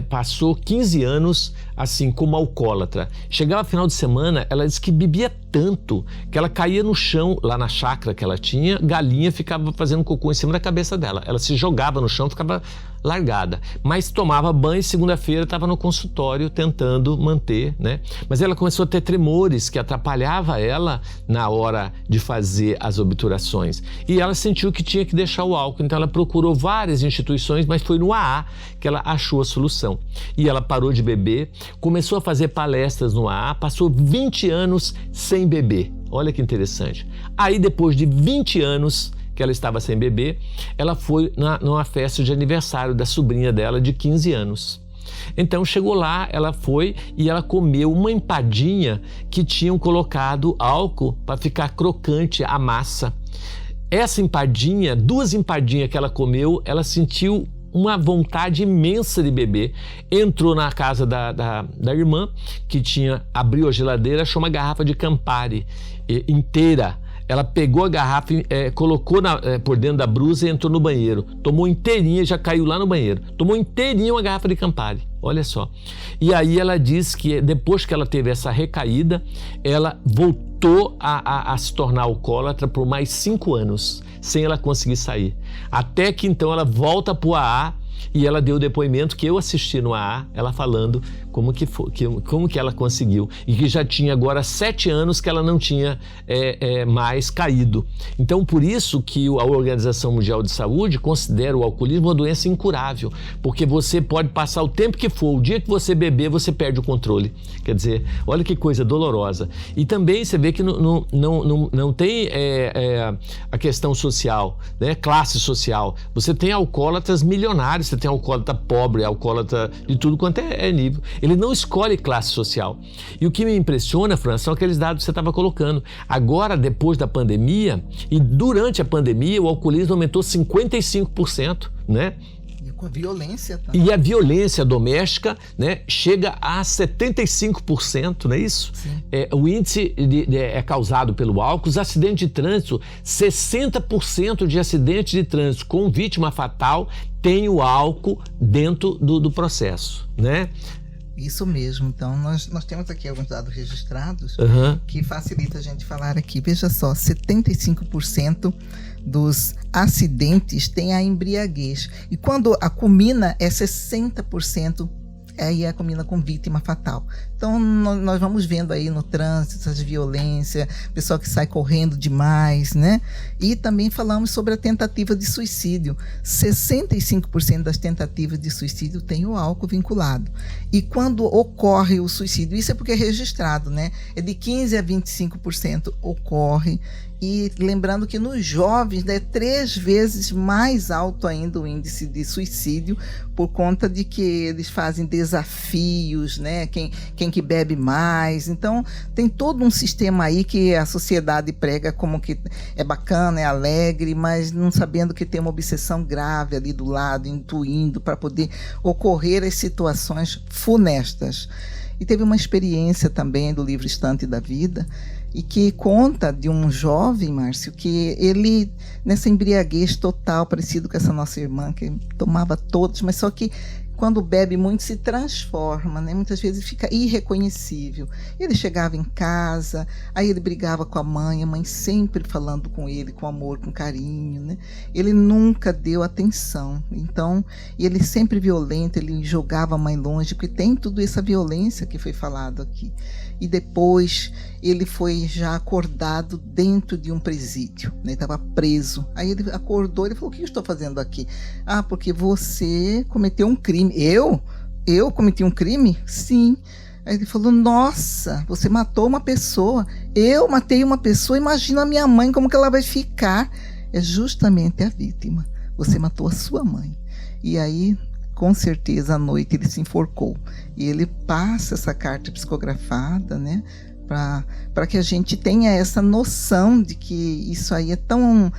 passou 15 anos assim como alcoólatra. Chegava final de semana, ela disse que bebia tanto que ela caía no chão, lá na chácara que ela tinha, galinha ficava fazendo cocô em cima da cabeça dela. Ela se jogava no chão, ficava largada. Mas tomava banho e segunda-feira estava no consultório tentando manter, né? Mas ela começou a ter tremores que atrapalhava ela na hora de fazer as obturações. E ela sentiu que tinha que deixar o álcool, então ela procurou várias instituições, mas foi no AA que ela achou a solução. E ela parou de beber, começou a fazer palestras no AA, passou 20 anos sem beber. Olha que interessante. Aí depois de 20 anos que ela estava sem beber, ela foi numa festa de aniversário da sobrinha dela de 15 anos. Então chegou lá, ela foi e ela comeu uma empadinha que tinham colocado álcool para ficar crocante a massa. Essa empadinha, 2 empadinhas que ela comeu, ela sentiu uma vontade imensa de beber. Entrou na casa da irmã, que abriu a geladeira, achou uma garrafa de Campari inteira. Ela pegou a garrafa, colocou por dentro da blusa e entrou no banheiro. Tomou inteirinha, já caiu lá no banheiro. Tomou inteirinha uma garrafa de Campari. Olha só. E aí ela diz que depois que ela teve essa recaída, ela voltou a se tornar alcoólatra por mais 5 anos, sem ela conseguir sair. Até que então ela volta para o AA e ela deu o depoimento que eu assisti no AA, ela falando como que ela conseguiu. E que já tinha agora 7 anos que ela não tinha mais caído. Então, por isso que a Organização Mundial de Saúde considera o alcoolismo uma doença incurável. Porque você pode passar o tempo que for, o dia que você beber, você perde o controle. Quer dizer, olha que coisa dolorosa. E também você vê que não tem a questão social, né? Classe social. Você tem alcoólatras milionários você tem alcoólatra pobre, alcoólatra de tudo quanto é nível. Ele não escolhe classe social. E o que me impressiona, Fran, são aqueles dados que você estava colocando. Agora, depois da pandemia, e durante a pandemia, o alcoolismo aumentou 55%, né? Com a violência também. E a violência doméstica, né, chega a 75%, não é isso? O índice é causado pelo álcool. Os acidentes de trânsito, 60% de acidentes de trânsito com vítima fatal tem o álcool dentro do processo, né? Isso mesmo. Então, nós temos aqui alguns dados registrados que facilita a gente falar aqui. Veja só, 75% dos acidentes tem a embriaguez. E quando a culmina é 60%, aí é a culmina com vítima fatal. Então, nós vamos vendo aí no trânsito essas violências, pessoal que sai correndo demais, né? E também falamos sobre a tentativa de suicídio. 65% das tentativas de suicídio tem o álcool vinculado. E quando ocorre o suicídio, isso é porque é registrado, né? É de 15% a 25% ocorre. E lembrando que nos jovens é 3 vezes mais alto ainda o índice de suicídio, por conta de que eles fazem desafios, né? Quem que bebe mais. Então, tem todo um sistema aí que a sociedade prega como que é bacana, é alegre, mas não sabendo que tem uma obsessão grave ali do lado, intuindo para poder ocorrer as situações funestas. E teve uma experiência também do livro Estante da Vida, e que conta de um jovem, Márcio, que ele, nessa embriaguez total, parecido com essa nossa irmã, que tomava todos, mas só que quando bebe muito se transforma, né? Muitas vezes fica irreconhecível. Ele chegava em casa, aí ele brigava com a mãe sempre falando com ele, com amor, com carinho, né? Ele nunca deu atenção. Então, ele sempre violento, ele jogava a mãe longe, porque tem tudo essa violência que foi falado aqui. E depois ele foi já acordado dentro de um presídio, né? Estava preso. Aí ele acordou, ele falou: o que eu estou fazendo aqui? Ah, porque você cometeu um crime. Eu cometi um crime? Sim. Aí ele falou: nossa, você matou uma pessoa. Eu matei uma pessoa, imagina a minha mãe, como que ela vai ficar? É justamente a vítima. Você matou a sua mãe. E aí, com certeza, à noite ele se enforcou. E ele passa essa carta psicografada, né? Para que a gente tenha essa noção de que isso aí é tão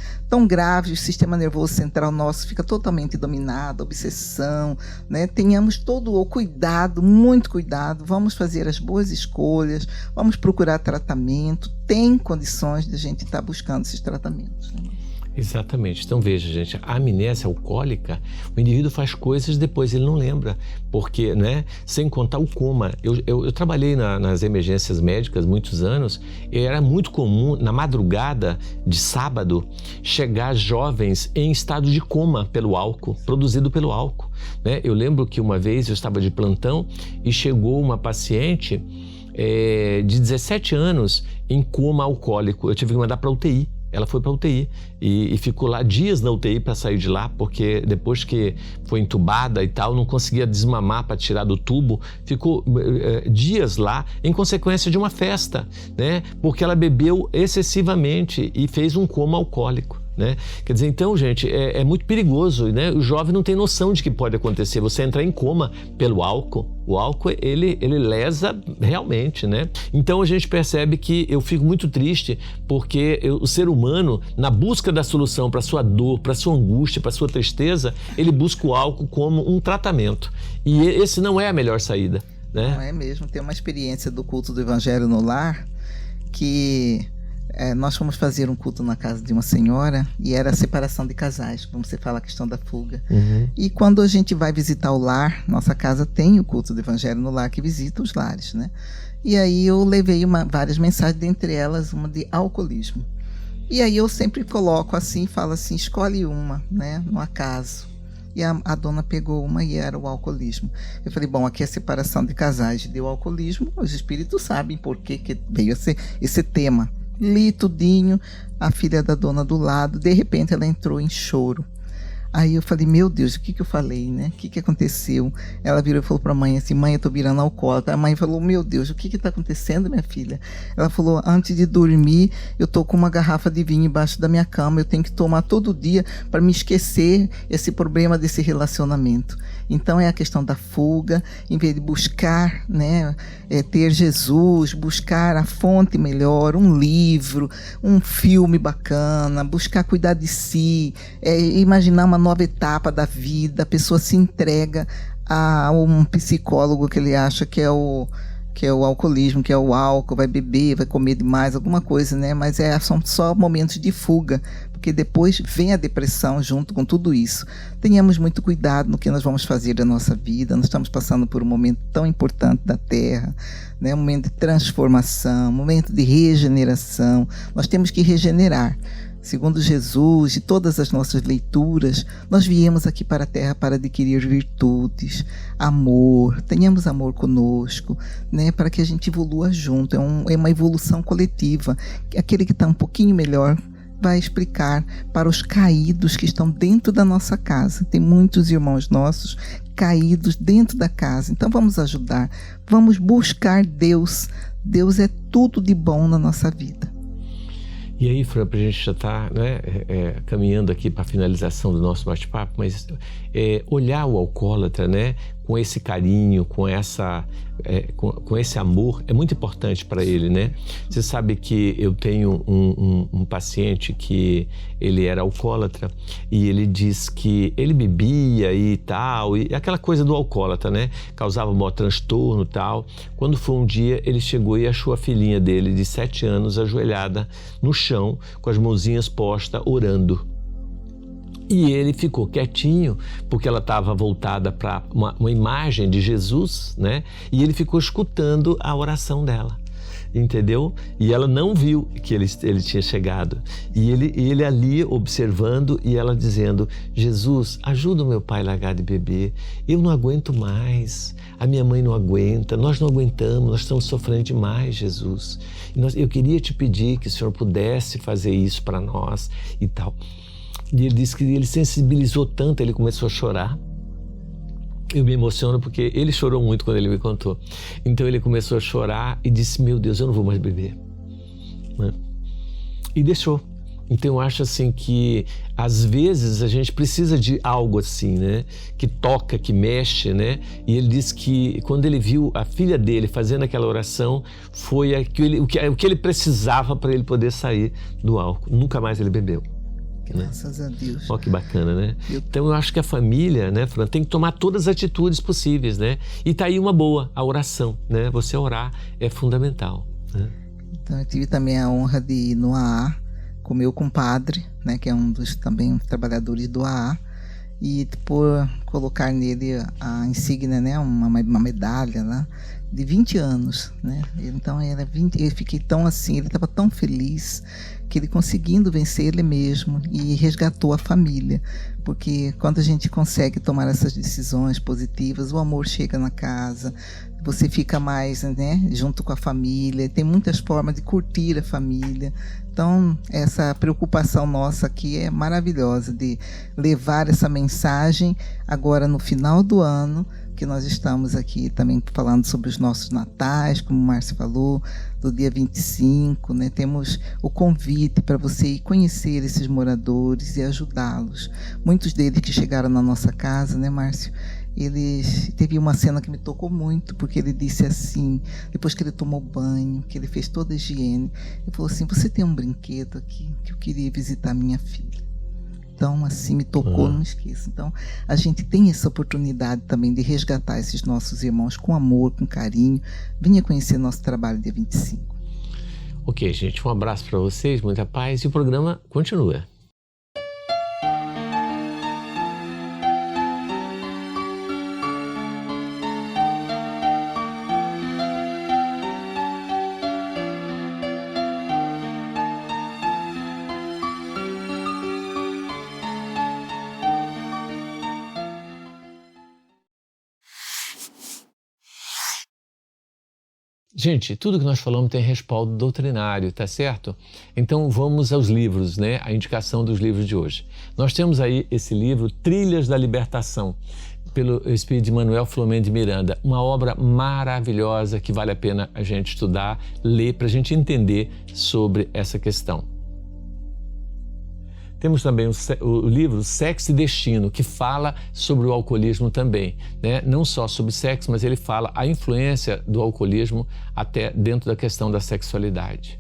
grave, o sistema nervoso central nosso fica totalmente dominado, obsessão, né? Tenhamos todo o cuidado, muito cuidado, vamos fazer as boas escolhas, vamos procurar tratamento, tem condições de a gente estar buscando esses tratamentos, né? Exatamente. Então veja, gente, a amnésia alcoólica, o indivíduo faz coisas e depois ele não lembra, porque, né, sem contar o coma. Eu trabalhei nas emergências médicas muitos anos e era muito comum, na madrugada de sábado, chegar jovens em estado de coma pelo álcool, produzido pelo álcool, né? Eu lembro que uma vez eu estava de plantão e chegou uma paciente de 17 anos em coma alcoólico. Eu tive que mandar para UTI. Ela foi para a UTI e ficou lá dias na UTI para sair de lá, porque depois que foi entubada e tal, não conseguia desmamar para tirar do tubo, ficou dias lá em consequência de uma festa, né? Porque ela bebeu excessivamente e fez um coma alcoólico, né? Quer dizer, então, gente, é muito perigoso, né? O jovem não tem noção de que pode acontecer, você entrar em coma pelo álcool. O álcool, ele lesa realmente, né? Então a gente percebe que eu fico muito triste porque o ser humano, na busca da solução para sua dor, para sua angústia, para sua tristeza, ele busca o álcool como um tratamento. E esse não é a melhor saída, né? Não é mesmo. Tem uma experiência do culto do Evangelho no Lar que nós fomos fazer um culto na casa de uma senhora e era a separação de casais, como você fala, a questão da fuga. E quando a gente vai visitar o lar, nossa casa tem o culto do Evangelho no Lar que visita os lares, né? E aí eu levei várias mensagens, dentre elas uma de alcoolismo. E aí eu sempre coloco assim, falo assim, escolhe uma, né, no acaso. E a dona pegou uma e era o alcoolismo. Eu falei, bom, aqui é a separação de casais, deu alcoolismo, os espíritos sabem por que veio esse tema. Li tudinho, a filha da dona do lado, de repente ela entrou em choro. Aí eu falei, meu Deus, o que eu falei, né? O que aconteceu? Ela virou e falou pra mãe assim, mãe, eu tô virando alcoólatra. A mãe falou, meu Deus, o que tá acontecendo, minha filha? Ela falou, antes de dormir, eu tô com uma garrafa de vinho embaixo da minha cama, eu tenho que tomar todo dia para me esquecer esse problema desse relacionamento. Então é a questão da fuga, em vez de buscar, né, ter Jesus, buscar a fonte melhor, um livro, um filme bacana, buscar cuidar de si, imaginar uma nova etapa da vida, a pessoa se entrega a um psicólogo que ele acha que é o alcoolismo, que é o álcool, vai beber, vai comer demais, alguma coisa, né? Mas são só momentos de fuga, porque depois vem a depressão junto com tudo isso. Tenhamos muito cuidado no que nós vamos fazer da nossa vida, nós estamos passando por um momento tão importante da Terra, né? Um momento de transformação, um momento de regeneração, nós temos que regenerar. Segundo Jesus e todas as nossas leituras, nós viemos aqui para a Terra para adquirir virtudes, amor, tenhamos amor conosco, né, para que a gente evolua junto, é uma evolução coletiva. Aquele que está um pouquinho melhor vai explicar para os caídos que estão dentro da nossa casa. Tem muitos irmãos nossos caídos dentro da casa, então vamos ajudar, vamos buscar Deus. Deus é tudo de bom na nossa vida. E aí, Fran, para a gente já estar, né, caminhando aqui para a finalização do nosso bate-papo, mas olhar o alcoólatra, né, com esse carinho, com esse amor, é muito importante para ele, né? Você sabe que eu tenho um paciente que ele era alcoólatra e ele diz que ele bebia e tal, e aquela coisa do alcoólatra, né? Causava um maior transtorno e tal. Quando foi um dia, ele chegou e achou a filhinha dele de 7 anos ajoelhada no chão, com as mãozinhas postas, orando. E ele ficou quietinho, porque ela estava voltada para uma imagem de Jesus, né? E ele ficou escutando a oração dela, entendeu? E ela não viu que ele tinha chegado. E ele ali observando e ela dizendo, Jesus, ajuda o meu pai a largar de beber. Eu não aguento mais, a minha mãe não aguenta, nós não aguentamos, nós estamos sofrendo demais, Jesus. Eu queria te pedir que o Senhor pudesse fazer isso para nós e tal. E ele disse que ele sensibilizou tanto, ele começou a chorar. Eu me emociono porque ele chorou muito quando ele me contou. Então ele começou a chorar e disse, meu Deus, eu não vou mais beber. Né? E deixou. Então eu acho assim que às vezes a gente precisa de algo assim, né? Que toca, que mexe, né? E ele disse que quando ele viu a filha dele fazendo aquela oração, foi o que ele precisava para ele poder sair do álcool. Nunca mais ele bebeu. Graças a Deus. Olha que bacana, né? Então eu acho que a família, né, Fran, tem que tomar todas as atitudes possíveis, né? E tá aí uma boa, a oração, né? Você orar é fundamental, né? Então eu tive também a honra de ir no AA com o meu compadre, né, que é um dos também trabalhadores do AA, e por colocar nele a insígnia, né, uma medalha lá, de 20 anos, né? Então eu fiquei tão assim, ele estava tão feliz que ele conseguindo vencer ele mesmo e resgatou a família, porque quando a gente consegue tomar essas decisões positivas, o amor chega na casa, você fica mais, né, junto com a família, tem muitas formas de curtir a família. Então, essa preocupação nossa aqui é maravilhosa, de levar essa mensagem agora no final do ano, que nós estamos aqui também falando sobre os nossos natais, como o Márcio falou, do dia 25, né? Temos o convite para você ir conhecer esses moradores e ajudá-los. Muitos deles que chegaram na nossa casa, né, Márcio? Teve uma cena que me tocou muito, porque ele disse assim, depois que ele tomou banho, que ele fez toda a higiene, ele falou assim, você tem um brinquedo aqui que eu queria visitar minha filha. Então, assim, me tocou, não esqueço. Então, a gente tem essa oportunidade também de resgatar esses nossos irmãos com amor, com carinho. Venha conhecer nosso trabalho dia 25. Ok, gente, um abraço para vocês, muita paz e o programa continua. Gente, tudo que nós falamos tem respaldo doutrinário, tá certo? Então vamos aos livros, né? A indicação dos livros de hoje. Nós temos aí esse livro, Trilhas da Libertação, pelo Espírito de Manuel Filomeno de Miranda, uma obra maravilhosa que vale a pena a gente estudar, ler, para a gente entender sobre essa questão. Temos também o livro Sexo e Destino, que fala sobre o alcoolismo também, né? Não só sobre sexo, mas ele fala a influência do alcoolismo até dentro da questão da sexualidade.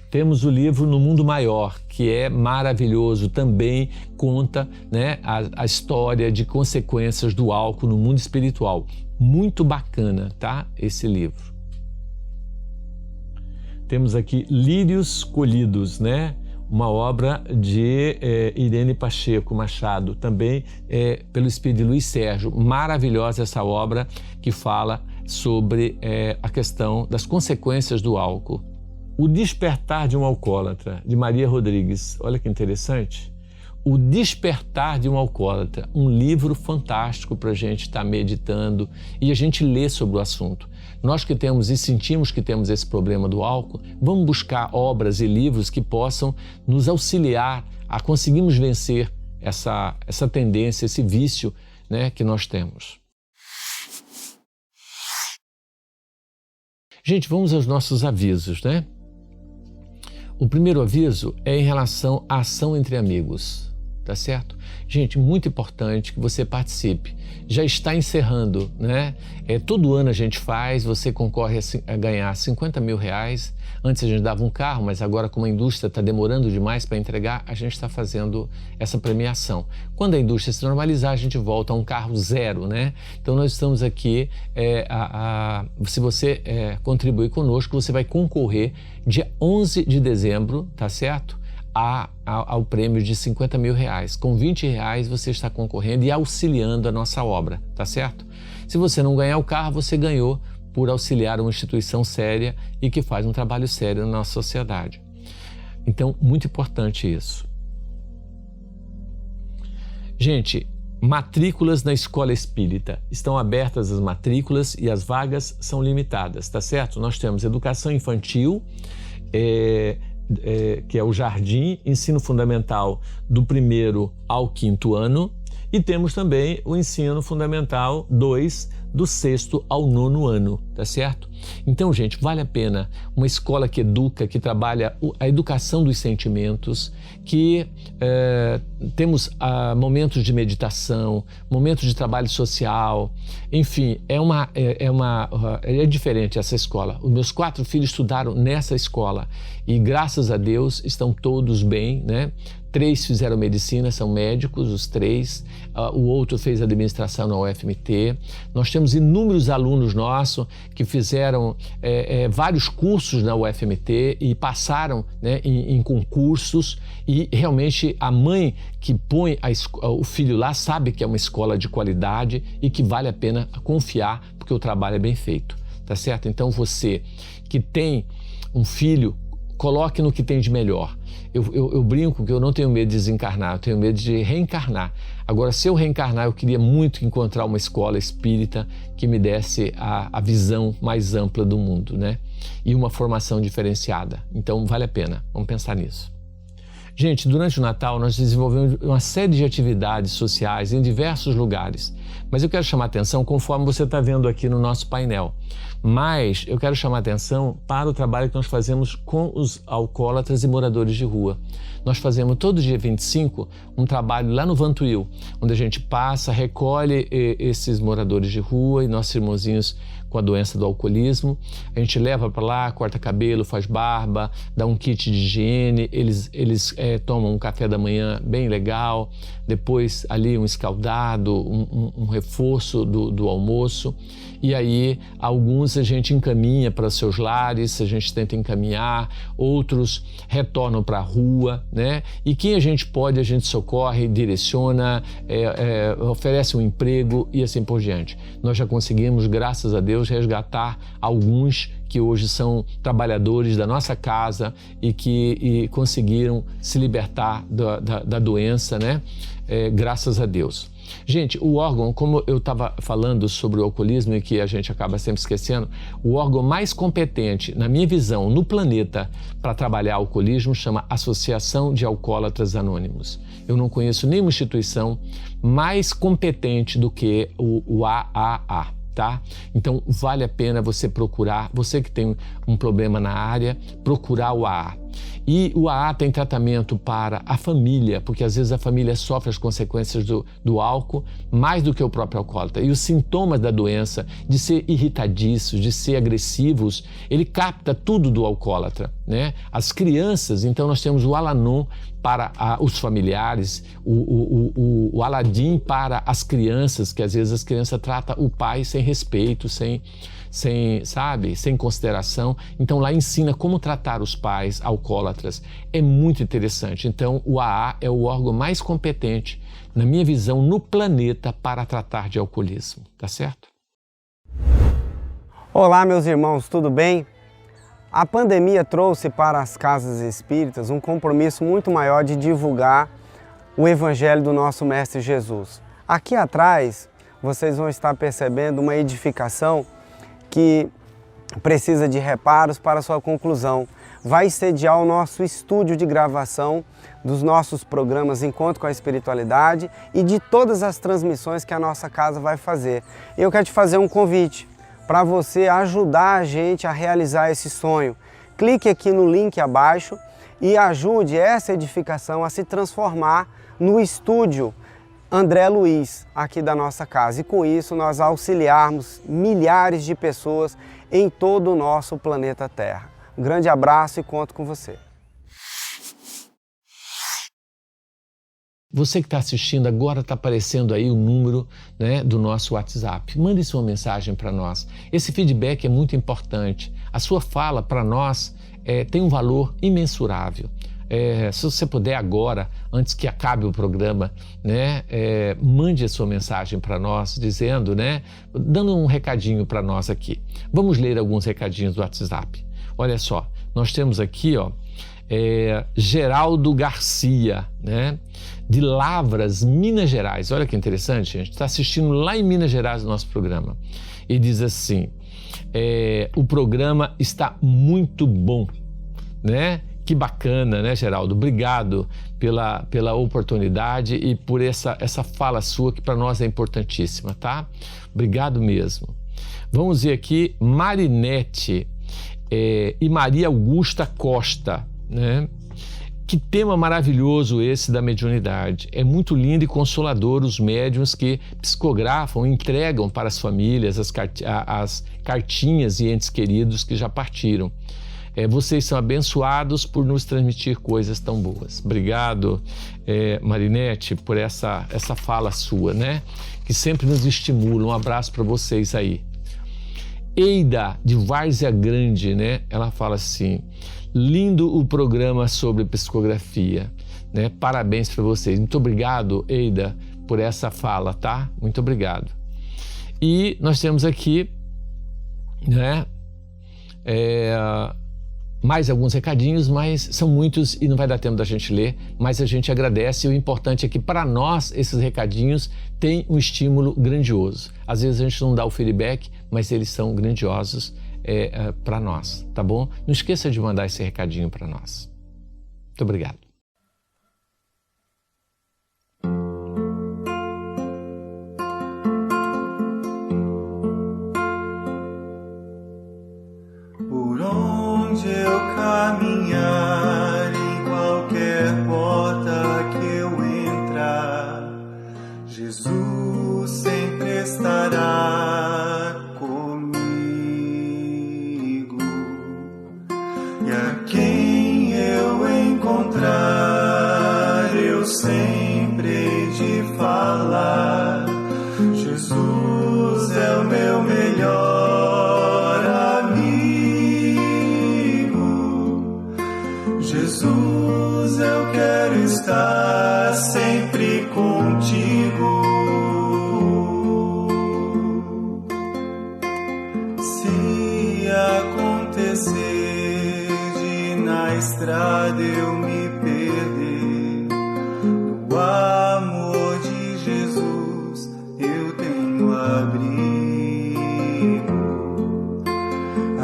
Temos o livro No Mundo Maior, que é maravilhoso, também conta, né, a história de consequências do álcool no mundo espiritual. Muito bacana, tá? Esse livro. Temos aqui Lírios Colhidos, né? Uma obra de Irene Pacheco Machado, também pelo Espírito de Luiz Sérgio. Maravilhosa essa obra que fala sobre a questão das consequências do álcool. O Despertar de um Alcoólatra, de Maria Rodrigues. Olha que interessante. O Despertar de um Alcoólatra, um livro fantástico para a gente estar meditando e a gente ler sobre o assunto. Nós que temos e sentimos que temos esse problema do álcool, vamos buscar obras e livros que possam nos auxiliar a conseguirmos vencer essa tendência, esse vício, né, que nós temos. Gente, vamos aos nossos avisos, né? O primeiro aviso é em relação à ação entre amigos, tá certo? Gente, muito importante que você participe. Já está encerrando, né? Todo ano a gente faz, você concorre a ganhar 50 mil reais. Antes a gente dava um carro, mas agora como a indústria está demorando demais para entregar, a gente está fazendo essa premiação. Quando a indústria se normalizar, a gente volta a um carro zero, né? Então nós estamos aqui, se você contribuir conosco, você vai concorrer dia 11 de dezembro, tá certo? Ao prêmio de 50 mil reais. Com 20 reais você está concorrendo e auxiliando a nossa obra, tá certo? Se você não ganhar o carro, você ganhou por auxiliar uma instituição séria e que faz um trabalho sério na nossa sociedade. Então, muito importante isso. Gente, matrículas na Escola Espírita. Estão abertas as matrículas e as vagas são limitadas, tá certo? Nós temos educação infantil, que é o Jardim, ensino fundamental do 1º ao 5º ano, e temos também o ensino fundamental 2, do 6º ao 9º ano, tá certo? Então, gente, vale a pena uma escola que educa, que trabalha a educação dos sentimentos, que temos momentos de meditação, momentos de trabalho social, enfim, é diferente essa escola. Os meus 4 filhos estudaram nessa escola e, graças a Deus, estão todos bem, né? 3 fizeram medicina, são médicos, os 3. O outro fez administração na UFMT. Nós temos inúmeros alunos nossos que fizeram vários cursos na UFMT e passaram, né, em concursos. E realmente a mãe que põe o filho lá sabe que é uma escola de qualidade e que vale a pena confiar, porque o trabalho é bem feito, tá certo? Então você que tem um filho, coloque no que tem de melhor. Eu brinco que eu não tenho medo de desencarnar, eu tenho medo de reencarnar. Agora, se eu reencarnar, eu queria muito encontrar uma escola espírita que me desse a visão mais ampla do mundo, né? E uma formação diferenciada. Então, vale a pena. Vamos pensar nisso. Gente, durante o Natal nós desenvolvemos uma série de atividades sociais em diversos lugares, mas eu quero chamar a atenção conforme você está vendo aqui no nosso painel. Mas eu quero chamar a atenção para o trabalho que nós fazemos com os alcoólatras e moradores de rua. Nós fazemos todo dia 25 um trabalho lá no Vantuil, onde a gente passa, recolhe esses moradores de rua e nossos irmãozinhos com a doença do alcoolismo. A gente leva para lá, corta cabelo, faz barba, dá um kit de higiene, eles tomam um café da manhã bem legal, depois ali um escaldado, um reforço do almoço, e aí alguns a gente encaminha para seus lares, a gente tenta encaminhar, outros retornam para a rua, né? E quem a gente pode, a gente socorre, direciona, oferece um emprego e assim por diante. Nós já conseguimos, graças a Deus, Deus resgatar alguns que hoje são trabalhadores da nossa casa e que conseguiram se libertar da doença, né? Graças a Deus. Gente, o órgão, como eu estava falando sobre o alcoolismo e que a gente acaba sempre esquecendo, o órgão mais competente, na minha visão, no planeta para trabalhar o alcoolismo chama Associação de Alcoólatras Anônimos. Eu não conheço nenhuma instituição mais competente do que o AAA. Tá? Então vale a pena você procurar, você que tem um problema na área, procurar o AA. E o AA tem tratamento para a família, porque às vezes a família sofre as consequências do álcool mais do que o próprio alcoólatra. E os sintomas da doença, de ser irritadiços, de ser agressivos, ele capta tudo do alcoólatra, né? As crianças, então nós temos o Al-Anon para os familiares, o Aladim para as crianças, que às vezes as crianças tratam o pai sem respeito, sem consideração. Então lá ensina como tratar os pais alcoólatras. É muito interessante. Então o AA é o órgão mais competente, na minha visão, no planeta para tratar de alcoolismo. Tá certo? Olá, meus irmãos, tudo bem? A pandemia trouxe para as casas espíritas um compromisso muito maior de divulgar o Evangelho do nosso Mestre Jesus. Aqui atrás, vocês vão estar percebendo uma edificação que precisa de reparos para sua conclusão. Vai sediar o nosso estúdio de gravação dos nossos programas Encontro com a Espiritualidade e de todas as transmissões que a nossa casa vai fazer. Eu quero te fazer um convite para você ajudar a gente a realizar esse sonho. Clique aqui no link abaixo e ajude essa edificação a se transformar no estúdio André Luiz, aqui da nossa casa. E com isso nós auxiliarmos milhares de pessoas em todo o nosso planeta Terra. Um grande abraço e conto com você. Você que está assistindo agora, está aparecendo aí o número, né, do nosso WhatsApp. Mande sua mensagem para nós. Esse feedback é muito importante. A sua fala para nós tem um valor imensurável. Se você puder agora, antes que acabe o programa, né, mande a sua mensagem para nós, dizendo, né, dando um recadinho para nós aqui. Vamos ler alguns recadinhos do WhatsApp. Olha só, nós temos aqui, ó, Geraldo Garcia, né, de Lavras, Minas Gerais. Olha que interessante, a gente está assistindo lá em Minas Gerais o nosso programa. E diz assim, o programa está muito bom, né? Que bacana, né, Geraldo? Obrigado pela oportunidade e por essa fala sua, que para nós é importantíssima, tá? Obrigado mesmo. Vamos ver aqui, Marinete e Maria Augusta Costa, né? Que tema maravilhoso esse da mediunidade. É muito lindo e consolador os médiuns que psicografam e entregam para as famílias as cartinhas e entes queridos que já partiram. Vocês são abençoados por nos transmitir coisas tão boas. Obrigado, Marinete, por essa fala sua, né? Que sempre nos estimula. Um abraço para vocês aí. Eida, de Várzea Grande, né? Ela fala assim, lindo o programa sobre psicografia, né? Parabéns para vocês. Muito obrigado, Eida, por essa fala, tá? Muito obrigado. E nós temos aqui, né? Mais alguns recadinhos, mas são muitos e não vai dar tempo da gente ler, mas a gente agradece. E o importante é que para nós esses recadinhos têm um estímulo grandioso. Às vezes a gente não dá o feedback, mas eles são grandiosos para nós, tá bom? Não esqueça de mandar esse recadinho para nós. Muito obrigado. Onde eu caminhar, em qualquer porta que eu entrar, Jesus sempre estará comigo. E a quem eu encontrar, eu sempre hei de falar, Jesus é o meu melhor. Jesus, eu quero estar sempre contigo.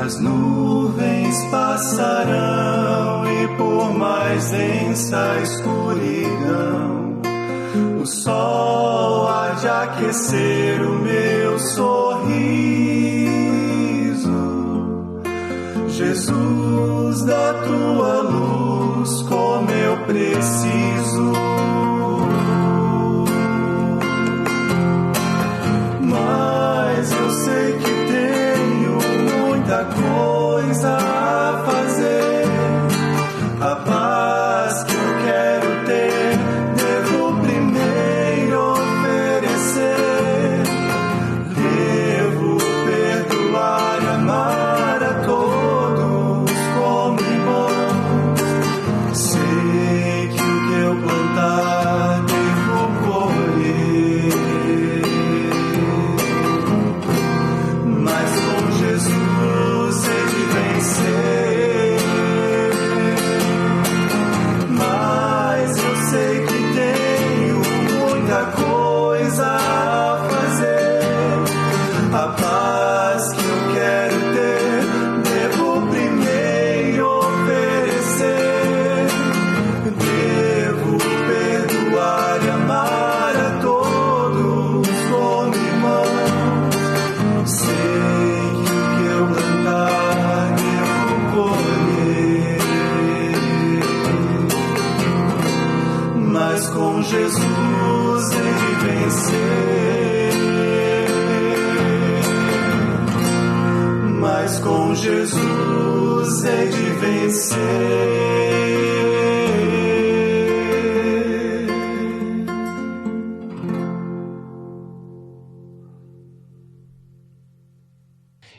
As nuvens passarão e por mais densa escuridão, o sol há de aquecer o meu sorriso. Jesus, da tua luz, como eu preciso. Mas eu sei que tenho muita coisa a fazer. A paz que eu quero ter, devo primeiro oferecer. Devo perdoar e amar a todos como irmãos. Sei que o que eu plantar devo colher. Mas com Jesus hei de vencer. Mas eu sei que tenho muita coisa a fazer. A paz que eu quero ter, devo primeiro oferecer. Devo perdoar e amar a todos como irmãos. Sei que o que eu plantar devo colher. Mas com Jesus hei de vencer. Mas com Jesus hei de vencer.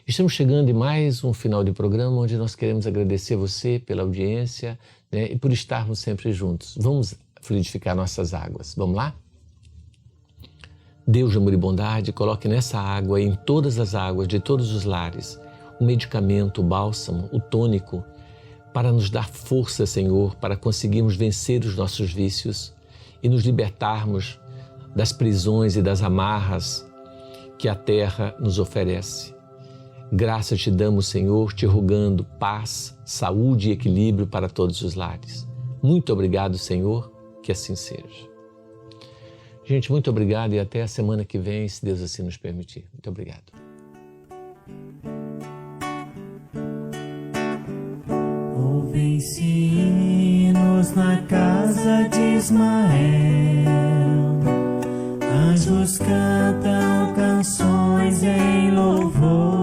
Estamos chegando em mais um final de programa onde nós queremos agradecer você pela audiência, né, e por estarmos sempre juntos. Vamos fluidificar nossas águas. Vamos lá? Deus de amor e bondade, coloque nessa água e em todas as águas de todos os lares o medicamento, o bálsamo, o tônico, para nos dar força, Senhor, para conseguirmos vencer os nossos vícios e nos libertarmos das prisões e das amarras que a terra nos oferece. Graça te damos, Senhor, te rogando paz, saúde e equilíbrio para todos os lares. Muito obrigado, Senhor, que assim seja. Gente, muito obrigado e até a semana que vem, se Deus assim nos permitir. Muito obrigado. Ouvem-se hinos na casa de Ismael, anjos cantam canções em louvor.